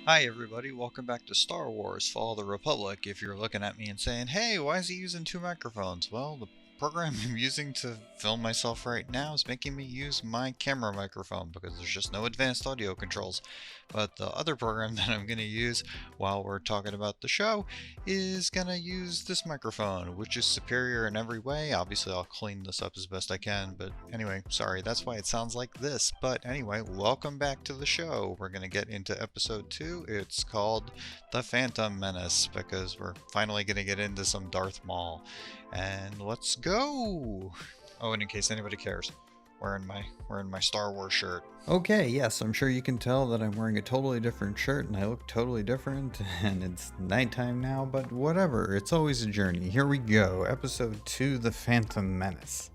Hi everybody, welcome back to Star Wars Fall of the Republic. If you're looking at me and saying, hey, why is he using two microphones? Well, the program I'm using to film myself right now is making me use my camera microphone because there's just no advanced audio controls. But the other program that I'm going to use while we're talking about the show is going to use this microphone, which is superior in every way. Obviously, I'll clean this up as best I can, but anyway, sorry, that's why it sounds like this. But anyway, welcome back to the show. We're going to get into episode 2. It's called The Phantom Menace because we're finally going to get into some Darth Maul. And let's go! Oh, and in case anybody cares, wearing my Star Wars shirt. Okay, yes, I'm sure you can tell that I'm wearing a totally different shirt and I look totally different, and it's nighttime now, but whatever, it's always a journey. Here we go, episode 2, The Phantom Menace.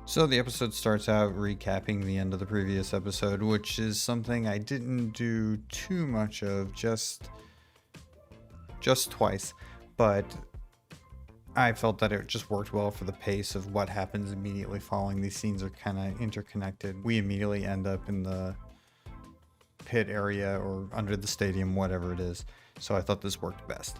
So the episode starts out recapping the end of the previous episode, which is something I didn't do too much of, just twice, but I felt that it just worked well for the pace of what happens immediately following. These scenes are kind of interconnected. We immediately end up in the pit area or under the stadium, whatever it is. So I thought this worked best.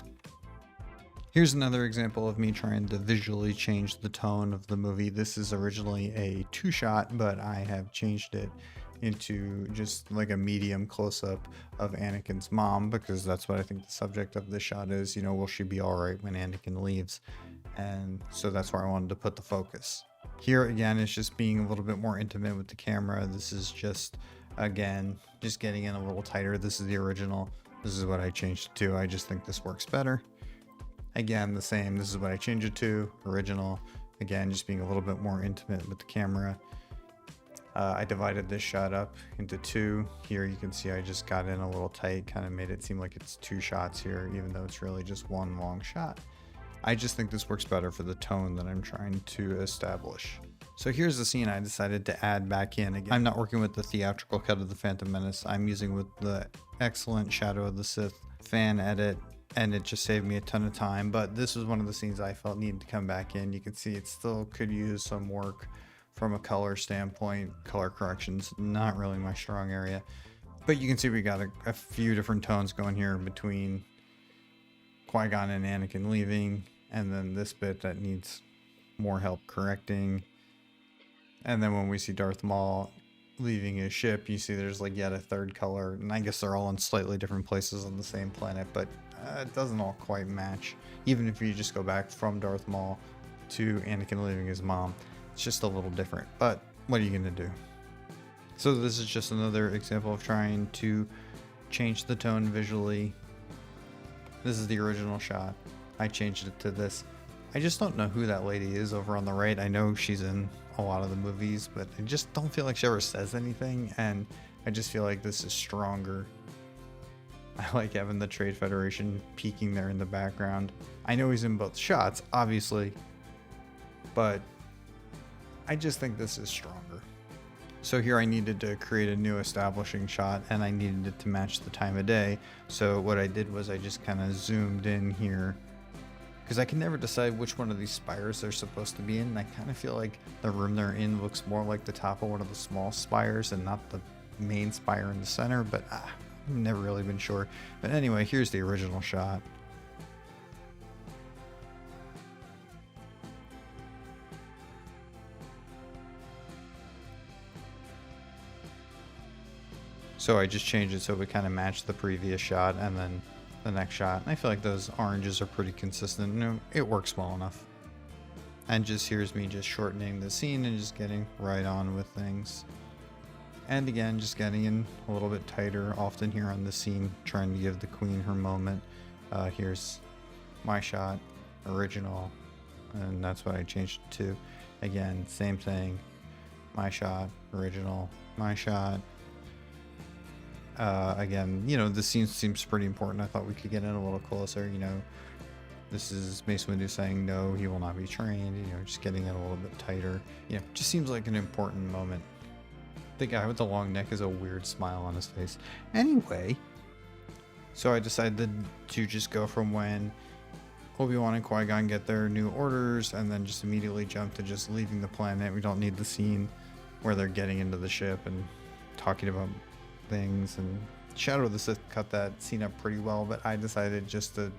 Here's another example of me trying to visually change the tone of the movie. This is originally a 2-shot, but I have changed it into just like a medium close-up of Anakin's mom, because that's what I think the subject of this shot is. You know, will she be all right when Anakin leaves? And so that's where I wanted to put the focus. Here again, it's just being a little bit more intimate with the camera. This is just, again, just getting in a little tighter. This is the original. This is what I changed it to. I just think this works better. Again, the same. This is what I changed it to. Original. Again, just being a little bit more intimate with the camera. I divided this shot up into 2. Here you can see I just got in a little tight, kind of made it seem like it's 2 shots here, even though it's really just one long shot. I just think this works better for the tone that I'm trying to establish. So here's the scene I decided to add back in. Again, I'm not working with the theatrical cut of the Phantom Menace. I'm using with the excellent Shadow of the Sith fan edit, and it just saved me a ton of time. But this was one of the scenes I felt needed to come back in. You can see it still could use some work from a color standpoint. Color corrections, not really my strong area. But you can see we got a few different tones going here between Qui-Gon and Anakin leaving, and then this bit that needs more help correcting. And then when we see Darth Maul leaving his ship, you see there's like yet a third color, and I guess they're all in slightly different places on the same planet, but it doesn't all quite match. Even if you just go back from Darth Maul to Anakin leaving his mom, it's just a little different, but what are you gonna do? So this is just another example of trying to change the tone visually. This is the original shot. I changed it to this. I just don't know who that lady is over on the right. I know she's in a lot of the movies, but I just don't feel like she ever says anything, and I just feel like this is stronger. I like having the Trade Federation peeking there in the background. I know he's in both shots, obviously, but I just think this is stronger. So here I needed to create a new establishing shot, and I needed it to match the time of day. So what I did was I just kind of zoomed in here, because I can never decide which one of these spires they're supposed to be in. And I kind of feel like the room they're in looks more like the top of one of the small spires and not the main spire in the center, but I've never really been sure. But anyway, here's the original shot. So I just changed it so it kind of matched the previous shot and then the next shot. And I feel like those oranges are pretty consistent. No, it works well enough. And just here's me just shortening the scene and just getting right on with things. And again, just getting in a little bit tighter often here on the scene, trying to give the queen her moment. Here's my shot, original, and that's what I changed it to. Again, same thing, my shot, original, my shot. Again, you know, this scene seems pretty important. I thought we could get in a little closer. You know, this is Mace Windu saying no, he will not be trained. You know, just getting in a little bit tighter. You know, just seems like an important moment. The guy with the long neck has a weird smile on his face. Anyway, so I decided to just go from when Obi-Wan and Qui-Gon get their new orders, and then just immediately jump to just leaving the planet. We don't need the scene where they're getting into the ship and talking about things and Shadow of the Sith cut that scene up pretty well, but I decided just to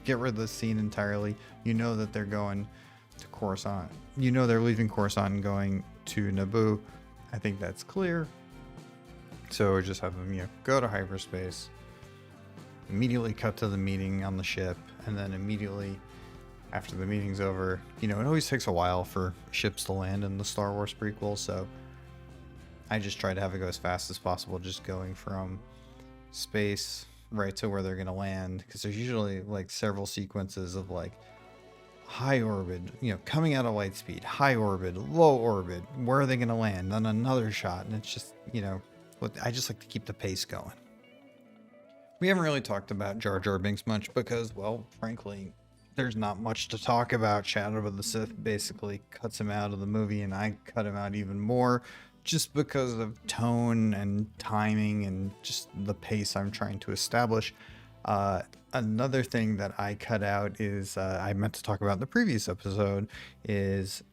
get rid of the scene entirely. You know that they're going to Coruscant. You know they're leaving Coruscant and going to Naboo. I think that's clear. So just have them, go to hyperspace, immediately cut to the meeting on the ship, and then immediately after the meeting's over, it always takes a while for ships to land in the Star Wars prequel, so I just try to have it go as fast as possible, just going from space right to where they're going to land, because there's usually like several sequences of like high orbit, coming out of light speed, high orbit, low orbit, where are they going to land, then another shot, and it's just, I just like to keep the pace going. We haven't really talked about Jar Jar Binks much because, well, frankly, there's not much to talk about. Shadow of the Sith basically cuts him out of the movie, and I cut him out even more just because of tone and timing and just the pace I'm trying to establish. Another thing that I cut out is, I meant to talk about in the previous episode, is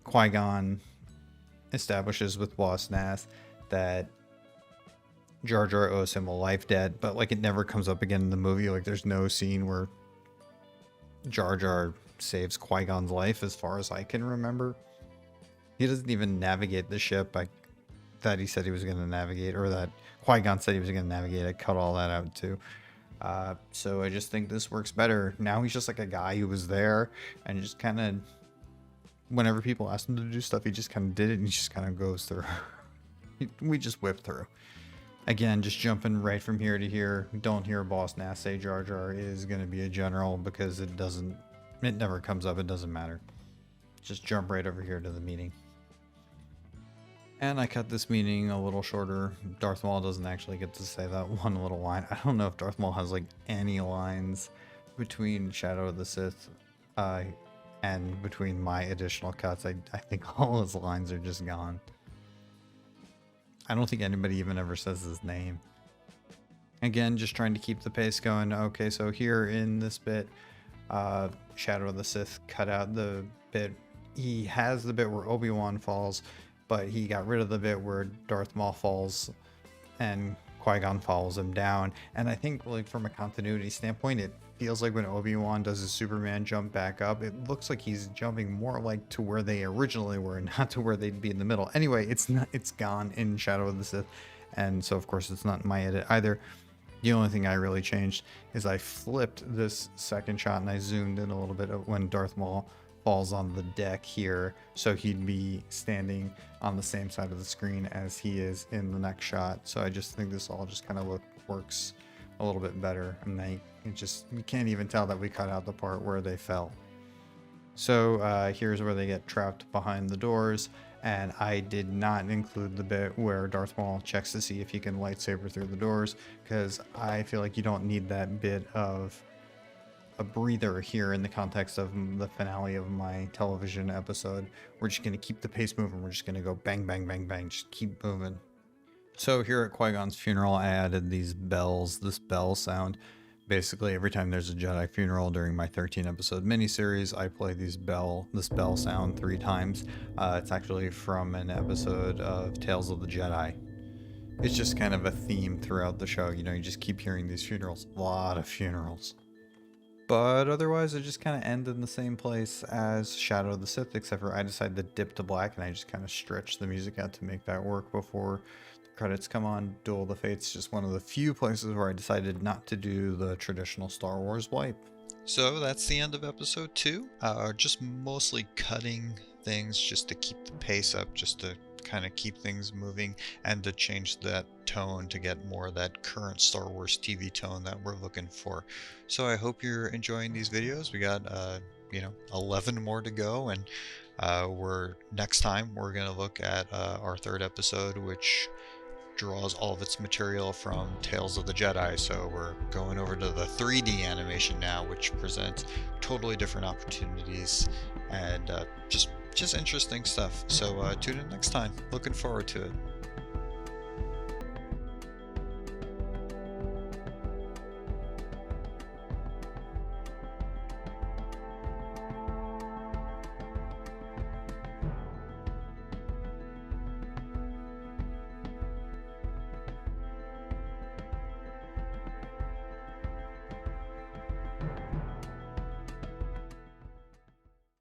Qui-Gon establishes with Boss Nass that Jar Jar owes him a life debt, but like it never comes up again in the movie. Like there's no scene where Jar Jar saves Qui-Gon's life as far as I can remember. He doesn't even navigate the ship that he said he was going to navigate, or that Qui-Gon said he was going to navigate. I cut all that out too. So I just think this works better. Now he's just like a guy who was there and just kind of, whenever people asked him to do stuff, he just kind of did it and he just kind of goes through. We just whip through. Again, just jumping right from here to here. Don't hear Boss Nass say Jar Jar is going to be a general, because it never comes up. It doesn't matter. Just jump right over here to the meeting. And I cut this meeting a little shorter. Darth Maul doesn't actually get to say that one little line. I don't know if Darth Maul has like any lines between Shadow of the Sith and between my additional cuts. I think all his lines are just gone. I don't think anybody even ever says his name. Again, just trying to keep the pace going. Okay, so here in this bit, Shadow of the Sith cut out the bit. He has the bit where Obi-Wan falls, but he got rid of the bit where Darth Maul falls and Qui-Gon follows him down. And I think, like, from a continuity standpoint, it feels like when Obi-Wan does his Superman jump back up, it looks like he's jumping more like to where they originally were, not to where they'd be in the middle. Anyway, it's gone in Shadow of the Sith, and so of course it's not in my edit either. The only thing I really changed is I flipped this second shot and I zoomed in a little bit when Darth Maul falls on the deck here, so he'd be standing on the same side of the screen as he is in the next shot. So I just think this all just kind of works a little bit better, and we can't even tell that we cut out the part where they fell. So here's where they get trapped behind the doors, and I did not include the bit where Darth Maul checks to see if he can lightsaber through the doors, because I feel like you don't need that bit of a breather here in the context of the finale of my television episode. We're just going to keep the pace moving. We're just going to go bang, bang, bang, bang, just keep moving. So here at Qui-Gon's funeral, I added these bells, this bell sound. Basically, every time there's a Jedi funeral during my 13 episode miniseries, I play this bell sound 3 times. It's actually from an episode of Tales of the Jedi. It's just kind of a theme throughout the show. You just keep hearing these funerals, a lot of funerals. But otherwise, it just kind of ends in the same place as Shadow of the Sith, except for I decided to dip to black and I just kind of stretched the music out to make that work before the credits come on. Duel of the Fates, just one of the few places where I decided not to do the traditional Star Wars wipe. So that's the end of episode 2. Just mostly cutting things just to keep the pace up, just to kind of keep things moving and to change that tone to get more of that current Star Wars TV tone that we're looking for. So I hope you're enjoying these videos. We got 11 more to go, and next time we're going to look at our 3rd episode, which draws all of its material from Tales of the Jedi. So we're going over to the 3D animation now, which presents totally different opportunities and just interesting stuff. So tune in next time. Looking forward to it.